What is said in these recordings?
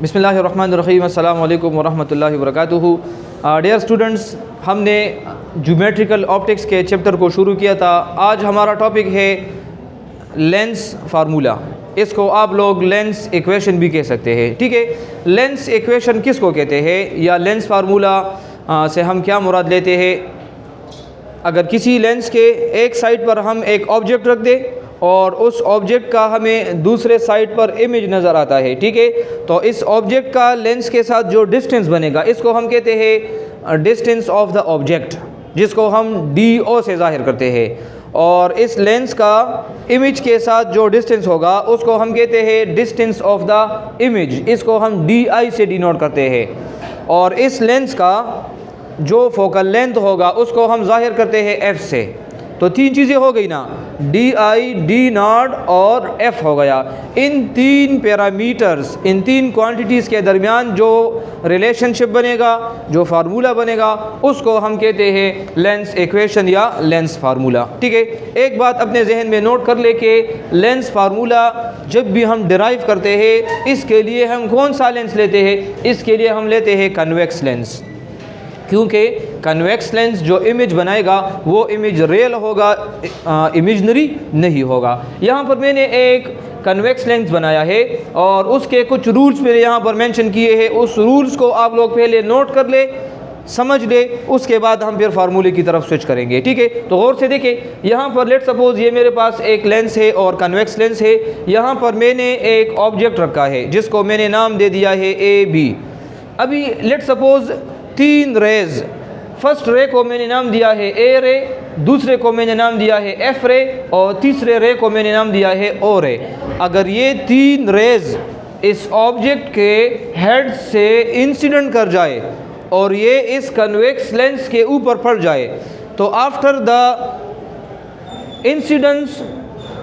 बिस्मिल्लाहिर्रहमानिर्रहीम अस्सलामु अलैकुम वरहमतुल्लाहि वबरकातुहू। डियर स्टूडेंट्स, हमने ज्योमेट्रिकल ऑप्टिक्स के चैप्टर को शुरू किया था। आज हमारा टॉपिक है लेंस फार्मूला। इसको आप लोग लेंस इक्वेशन भी कह सकते हैं। ठीक है, लेंस इक्वेशन किसको कहते हैं या लेंस फार्मूला से हम क्या मुराद लेते हैं? अगर किसी लेंस के एक साइड पर हम एक ऑब्जेक्ट रख दें और उस ऑब्जेक्ट का हमें दूसरे साइड पर इमेज नज़र आता है, ठीक है, तो इस ऑब्जेक्ट का लेंस के साथ जो डिस्टेंस बनेगा इसको हम कहते हैं डिस्टेंस ऑफ द ऑब्जेक्ट, जिसको हम DO से ज़ाहिर करते हैं। और इस लेंस का इमेज के साथ जो डिस्टेंस होगा उसको हम कहते हैं डिस्टेंस ऑफ द इमेज, इसको हम DI से डिनोट करते हैं। और इस लेंस का जो फोकल लेंथ होगा उसको हम ज़ाहिर करते हैं F से। तो तीन चीज़ें हो गई ना, DI, D0 और F हो गया। इन तीन पैरामीटर्स, इन तीन क्वांटिटीज़ के दरमियान जो रिलेशनशिप बनेगा, जो फार्मूला बनेगा, उसको हम कहते हैं लेंस इक्वेशन या लेंस फार्मूला। ठीक है, एक बात अपने जहन में नोट कर ले कि लेंस फार्मूला जब भी हम डिराइव करते हैं, इसके लिए हम कौन सा लेंस लेते हैं? इसके लिए हम लेते हैं कन्वेक्स लेंस, क्योंकि कन्वेक्स लेंस जो इमेज बनाएगा वो इमेज रियल होगा, इमेजनरी नहीं होगा। यहाँ पर मैंने एक कन्वेक्स लेंस बनाया है और उसके कुछ रूल्स मैंने यहाँ पर मेंशन किए हैं। उस रूल्स को आप लोग पहले नोट कर ले, समझ ले, उसके बाद हम फिर फार्मूले की तरफ स्विच करेंगे। ठीक है, तो गौर से देखें। यहाँ पर लेट सपोज ये मेरे पास एक लेंस है और कन्वेक्स लेंस है। यहाँ पर मैंने एक ऑब्जेक्ट रखा है जिसको मैंने नाम दे दिया है AB। अभी लेट सपोज तीन रेज, फर्स्ट रे को मैंने नाम दिया है A रे, दूसरे को मैंने नाम दिया है F रे और तीसरे रे को मैंने नाम दिया है O रे। अगर ये तीन रेज इस ऑब्जेक्ट के हेड से इंसिडेंट कर जाए और ये इस कन्वेक्स लेंस के ऊपर पड़ जाए, तो after the incidence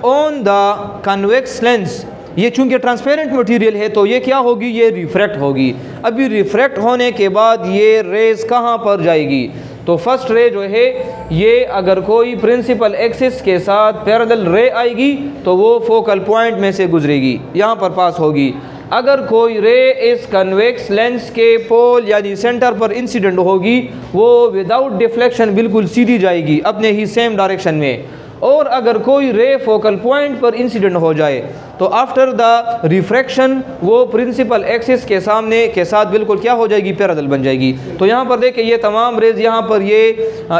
on the convex lens, ये चूंकि ट्रांसपेरेंट मटेरियल है तो ये क्या होगी? ये रिफ्रैक्ट होगी। अभी रिफ्रैक्ट होने के बाद ये रेज कहाँ पर जाएगी? तो फर्स्ट रे जो है ये अगर कोई प्रिंसिपल एक्सिस के साथ पैरेलल रे आएगी तो वो फोकल पॉइंट में से गुजरेगी, यहाँ पर पास होगी। अगर कोई रे इस कन्वेक्स लेंस के पोल यानी सेंटर पर इंसिडेंट होगी, वो विदाउट डिफ्लेक्शन बिल्कुल सीधी जाएगी अपने ही सेम डायरेक्शन में। और अगर कोई रे फोकल पॉइंट पर इंसिडेंट हो जाए तो आफ्टर द रिफ्रैक्शन वो प्रिंसिपल एक्सिस के सामने के साथ बिल्कुल क्या हो जाएगी? पैरेलल बन जाएगी। तो यहाँ पर देखिए ये तमाम रेज यहाँ पर ये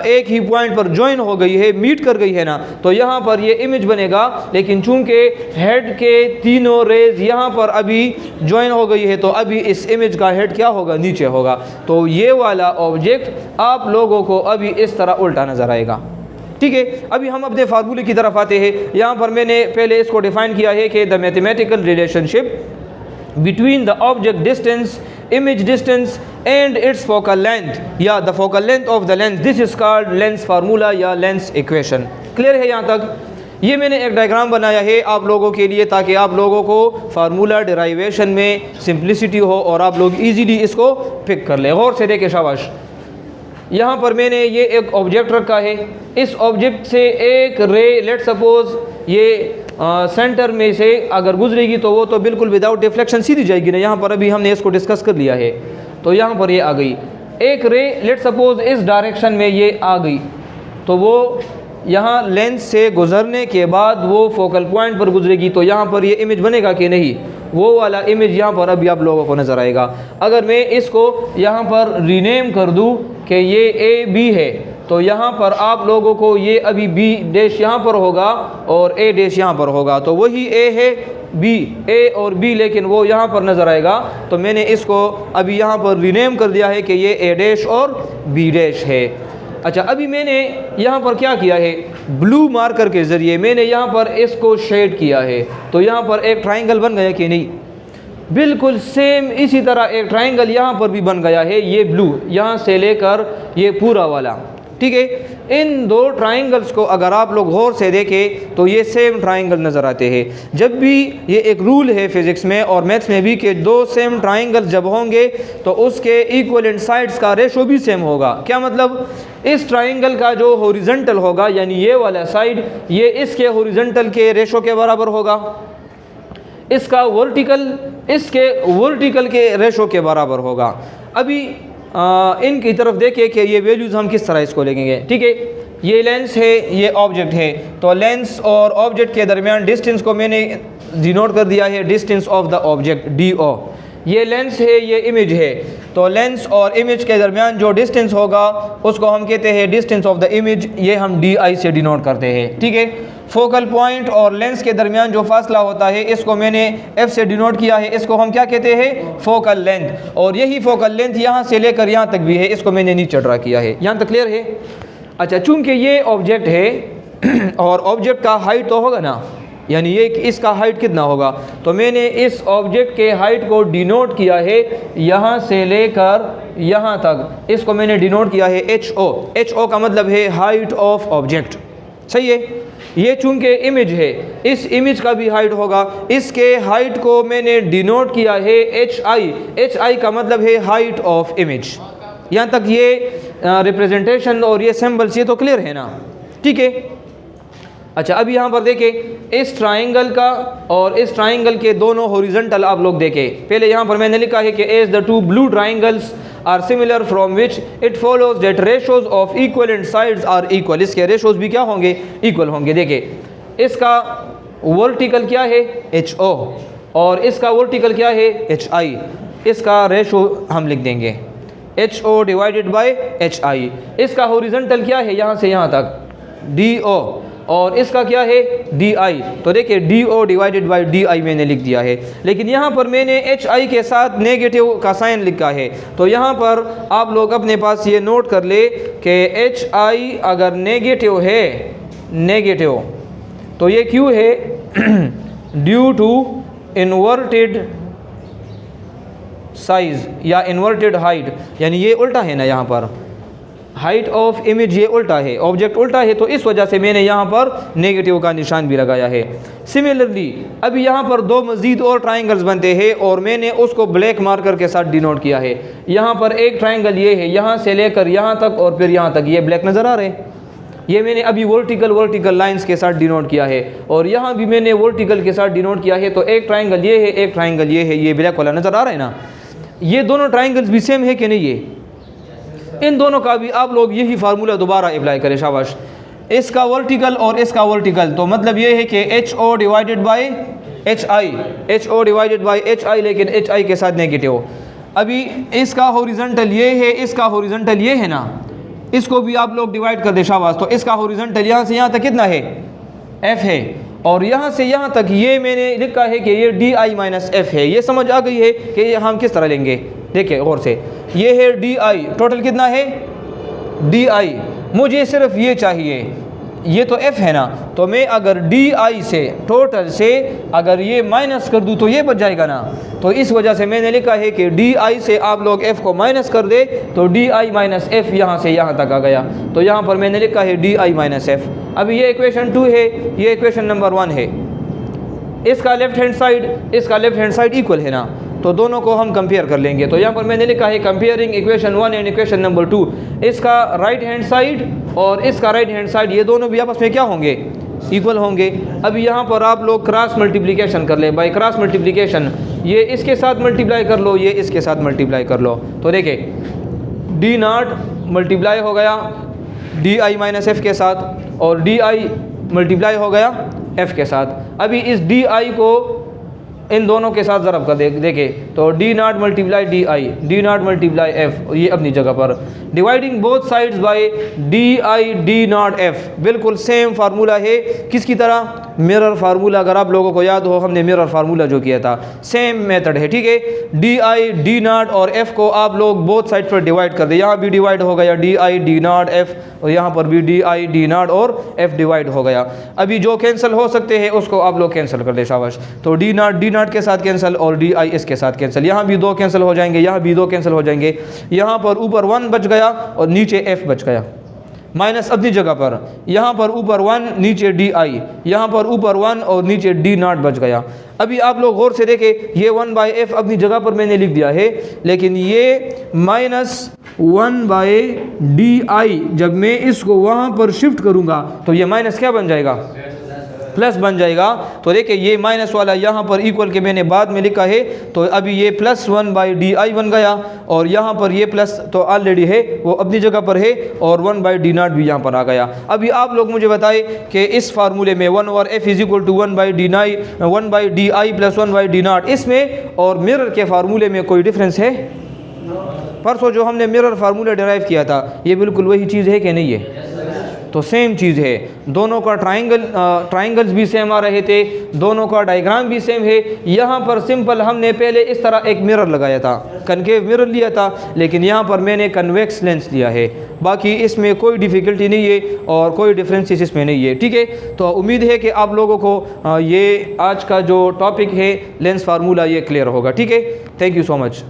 एक ही पॉइंट पर ज्वाइन हो गई है, मीट कर गई है ना, तो यहाँ पर ये इमेज बनेगा। लेकिन चूंकि हेड के तीनों रेज यहाँ पर अभी ज्वाइन हो गई है तो अभी इस इमेज का हेड क्या होगा? नीचे होगा। तो ये वाला ऑब्जेक्ट आप लोगों को अभी इस तरह उल्टा नज़र आएगा। ठीक है, अभी हम अपने फार्मूले की तरफ आते हैं। यहाँ पर मैंने पहले इसको डिफाइन किया है कि the mathematical relationship between the object distance, image distance and its focal length या the focal length of the lens, this is called lens formula या लेंस इक्वेशन। क्लियर है यहाँ तक? ये मैंने एक डायग्राम बनाया है आप लोगों के लिए ताकि आप लोगों को फार्मूला डिराइवेशन में सिंप्लिसिटी हो और आप लोग ईजीली इसको पिक कर ले। गौर से देखें, शाबाश। यहाँ पर मैंने ये एक ऑब्जेक्ट रखा है। इस ऑब्जेक्ट से एक रे लेट सपोज ये सेंटर में से अगर गुजरेगी तो वो तो बिल्कुल विदाउट डिफ्लेक्शन सीधी जाएगी ना। यहाँ पर अभी हमने इसको डिस्कस कर लिया है। तो यहाँ पर ये आ गई एक रे, लेट सपोज इस डायरेक्शन में ये आ गई, तो वो यहाँ लेंस से गुजरने के बाद वो फोकल पॉइंट पर गुजरेगी। तो यहाँ पर ये इमेज बनेगा कि नहीं? वो वाला इमेज यहाँ पर अभी आप लोगों को नज़र आएगा। अगर मैं इसको यहाँ पर रीनेम कर दूँ कि ये AB है, तो यहाँ पर आप लोगों को ये अभी B डैश यहाँ पर होगा और A डैश यहाँ पर होगा। तो वही A है, A और B, लेकिन वो यहाँ पर नज़र आएगा। तो मैंने इसको अभी यहाँ पर रीनेम कर दिया है कि ये A डैश और B डैश है। अच्छा, अभी मैंने यहाँ पर क्या किया है? ब्लू मार्कर के ज़रिए मैंने यहाँ पर इसको शेड किया है। तो यहाँ पर एक ट्राइंगल बन गया कि नहीं? बिल्कुल सेम इसी तरह एक ट्राइंगल यहाँ पर भी बन गया है। ये ब्लू यहाँ से लेकर ये पूरा वाला, ठीक है। इन दो ट्राइंगल्स को अगर आप लोग गौर से देखें तो ये सेम ट्राइंगल नज़र आते हैं। जब भी ये एक रूल है फिज़िक्स में और मैथ्स में भी कि दो सेम ट्राइंगल जब होंगे तो उसके इक्वलेंट साइड्स का रेशो भी सेम होगा। क्या मतलब? इस ट्राइंगल का जो हॉरिजॉन्टल होगा यानी ये वाला साइड, ये इसके हॉरिजॉन्टल के रेशो के बराबर होगा। इसका वर्टिकल इसके वर्टिकल के रेशो के बराबर होगा। अभी इनकी तरफ देखें कि ये वैल्यूज़ हम किस तरह इसको लेंगे। ठीक है, ये लेंस है, ये ऑब्जेक्ट है, तो लेंस और ऑब्जेक्ट के दरमियान डिस्टेंस को मैंने डिनोट कर दिया है distance of the object DO। ये लेंस है, ये इमेज है, तो लेंस और इमेज के दरमियान जो डिस्टेंस होगा उसको हम कहते हैं डिस्टेंस ऑफ द इमेज, ये हम DI से डिनोट करते हैं। ठीक है, फोकल पॉइंट और लेंस के दरमियान जो फासला होता है इसको मैंने F से डिनोट किया है, इसको हम क्या कहते हैं, फोकल लेंथ। और यही फोकल लेंथ यहाँ से लेकर यहाँ तक भी है, इसको मैंने नीचे ड्रा किया है। यहाँ तक क्लियर है? अच्छा, चूँकि ये ऑब्जेक्ट है और ऑब्जेक्ट का हाइट तो होगा ना, यानी ये इसका हाइट कितना होगा, तो मैंने इस ऑब्जेक्ट के हाइट को डिनोट किया है यहाँ से लेकर यहाँ तक, इसको मैंने डिनोट किया है HO। HO का मतलब है हाइट ऑफ ऑब्जेक्ट। सही है, ये चूँकि इमेज है, इस इमेज का भी हाइट होगा, इसके हाइट को मैंने डिनोट किया है HI। HI का मतलब है हाइट ऑफ इमेज। यहाँ तक ये रिप्रेजेंटेशन और ये सिंबल्स ये तो क्लियर है ना? ठीक है। अच्छा, अभी यहाँ पर देखें इस ट्राइंगल का और इस ट्राइंगल के दोनों हॉरिजॉन्टल आप लोग देखें। पहले यहाँ पर मैंने लिखा है कि as the two blue triangles are similar from which it follows that ratios of equivalent sides are equal. इसके रेशोज भी क्या होंगे, इक्वल होंगे। देखिए इसका वर्टिकल क्या है HO और इसका वर्टिकल क्या है HI। इसका रेशो हम लिख देंगे HO डिवाइडेड बाय HI। इसका हॉरिजॉन्टल क्या है यहाँ से यहाँ तक DO और इसका क्या है DI। तो देखिए DO डिवाइडेड बाय DI मैंने लिख दिया है, लेकिन यहाँ पर मैंने HI के साथ नेगेटिव का साइन लिखा है। तो यहाँ पर आप लोग अपने पास ये नोट कर ले कि HI अगर नेगेटिव है, नेगेटिव, तो ये क्यों है, ड्यू टू इन्वर्टेड साइज या इन्वर्टेड हाइट, यानी ये उल्टा है ना, यहाँ पर हाइट ऑफ इमेज ये उल्टा है, ऑब्जेक्ट उल्टा है, तो इस वजह से मैंने यहाँ पर नेगेटिव का निशान भी लगाया है। सिमिलरली अभी यहाँ पर दो मज़ीद और ट्राइंगल्स बनते हैं और मैंने उसको ब्लैक मार्कर के साथ डिनोट किया है। यहाँ पर एक ट्राइंगल ये है, यहाँ से लेकर यहाँ तक और फिर यहाँ तक, ये ब्लैक नज़र आ रहे हैं, ये मैंने अभी वर्टिकल लाइंस के साथ डिनोट किया है, और यहाँ भी मैंने वर्टिकल के साथ डिनोट किया है। तो एक ट्राइंगल ये है, एक ट्राइंगल ये है, ये ब्लैक वाला नज़र आ रहा है ना। ये दोनों ट्राइंगल्स भी सेम है कि नहीं, ये इन दोनों का भी आप लोग यही फार्मूला दोबारा अप्लाई करें, शाबाश। इसका वर्टिकल और इसका वर्टिकल, तो मतलब ये है कि HO divided by HI, HO divided by HI, लेकिन HI के साथ नेगेटिव। अभी इसका हॉरिजॉन्टल ये है, इसका हॉरिजॉन्टल ये है ना, इसको भी आप लोग डिवाइड कर दे, शाबाश। तो इसका हॉरिजॉन्टल यहाँ से यहाँ तक कितना है, F है, और यहाँ से यहाँ तक ये मैंने लिखा है कि ये DI माइनस F है। ये समझ आ गई है कि ये हम किस तरह लेंगे। देखिए गौर से, ये है DI, टोटल कितना है DI, मुझे सिर्फ ये चाहिए, ये तो F है ना, तो मैं अगर DI से टोटल से अगर ये माइनस कर दूँ तो ये बच जाएगा ना। तो इस वजह से मैंने लिखा है कि DI से आप लोग F को माइनस कर दे तो DI माइनस F यहाँ से यहाँ तक आ गया। तो यहाँ पर मैंने लिखा है DI माइनस F। अभी ये इक्वेशन 2 है, ये इक्वेशन नंबर 1 है। इसका लेफ्ट हैंड साइड, इसका लेफ्ट हैंड साइड इक्वल है ना, तो दोनों को हम कंपेयर कर लेंगे। तो यहाँ पर मैंने लिखा है comparing equation 1 and equation number 2। इसका राइट हैंड साइड और इसका राइट हैंड साइड, ये दोनों भी आपस में क्या होंगे, इक्वल होंगे। अभी यहाँ पर आप लोग क्रॉस मल्टीप्लिकेशन कर ले। बाय क्रॉस मल्टीप्लिकेशन ये इसके साथ मल्टीप्लाई कर लो, ये इसके साथ मल्टीप्लाई कर लो। तो देखिए D0 मल्टीप्लाई हो गया DI माइनस F के साथ, और DI मल्टीप्लाई हो गया F के साथ। अभी इस DI को इन दोनों के साथ ज़रब कर देखें तो D0 multiply DI, D0 multiply F, ये अपनी जगह पर। Dividing both sides by DI D0 F, बिल्कुल सेम फार्मूला है, किसकी तरह, मिरर फार्मूला। अगर आप लोगों को याद हो, हमने मिरर फार्मूला जो किया था, सेम मेथड है। ठीक है, DI D0 और F को आप लोग बोथ साइड पर डिवाइड कर दे। यहाँ भी डिवाइड हो गया DI D0 F, और यहाँ पर भी DI D0 और F डिवाइड हो गया। अभी जो कैंसिल हो सकते हैं उसको आप लोग कैंसिल कर दे, शाबाश। तो D0 के साथ कैंसिल और DI इसके साथ कैंसिल। यहाँ भी 2 कैंसिल हो जाएंगे, यहाँ भी 2 कैंसिल हो जाएंगे। यहाँ पर ऊपर 1 बच गया और नीचे F बच गया, माइनस अपनी जगह पर। यहाँ पर ऊपर 1 नीचे DI, यहाँ पर ऊपर 1 और नीचे D0 बच गया। अभी आप लोग गौर से देखें, ये 1/F अपनी जगह पर मैंने लिख दिया है, लेकिन ये माइनस 1/DI जब मैं इसको वहाँ पर शिफ्ट करूँगा तो ये माइनस क्या बन जाएगा, प्लस बन जाएगा। तो देखिए ये माइनस वाला यहाँ पर इक्वल के मैंने बाद में लिखा है, तो अभी ये +1/di बन गया, और यहाँ पर ये प्लस तो ऑलरेडी है वो अपनी जगह पर है, और 1/d0 भी यहाँ पर आ गया। अभी आप लोग मुझे बताएं कि इस फार्मूले में 1/f = 1/di + 1/d0 इसमें और मिरर के फार्मूले में कोई डिफरेंस है? परसों जो हमने मिरर फार्मूला डिराइव किया था ये बिल्कुल वही चीज़ है कि नहीं है? तो सेम चीज़ है, दोनों का ट्राइंगल्स भी सेम आ रहे थे, दोनों का डायग्राम भी सेम है। यहाँ पर सिंपल हमने पहले इस तरह एक मिरर लगाया था, कनकेव मिरर लिया था, लेकिन यहाँ पर मैंने कन्वेक्स लेंस लिया है। बाकी इसमें कोई डिफ़िकल्टी नहीं है और कोई डिफरेंसेस इसमें नहीं है, ठीक है। तो उम्मीद है कि आप लोगों को ये आज का जो टॉपिक है लेंस फार्मूला ये क्लियर होगा, ठीक है। Thank you so much.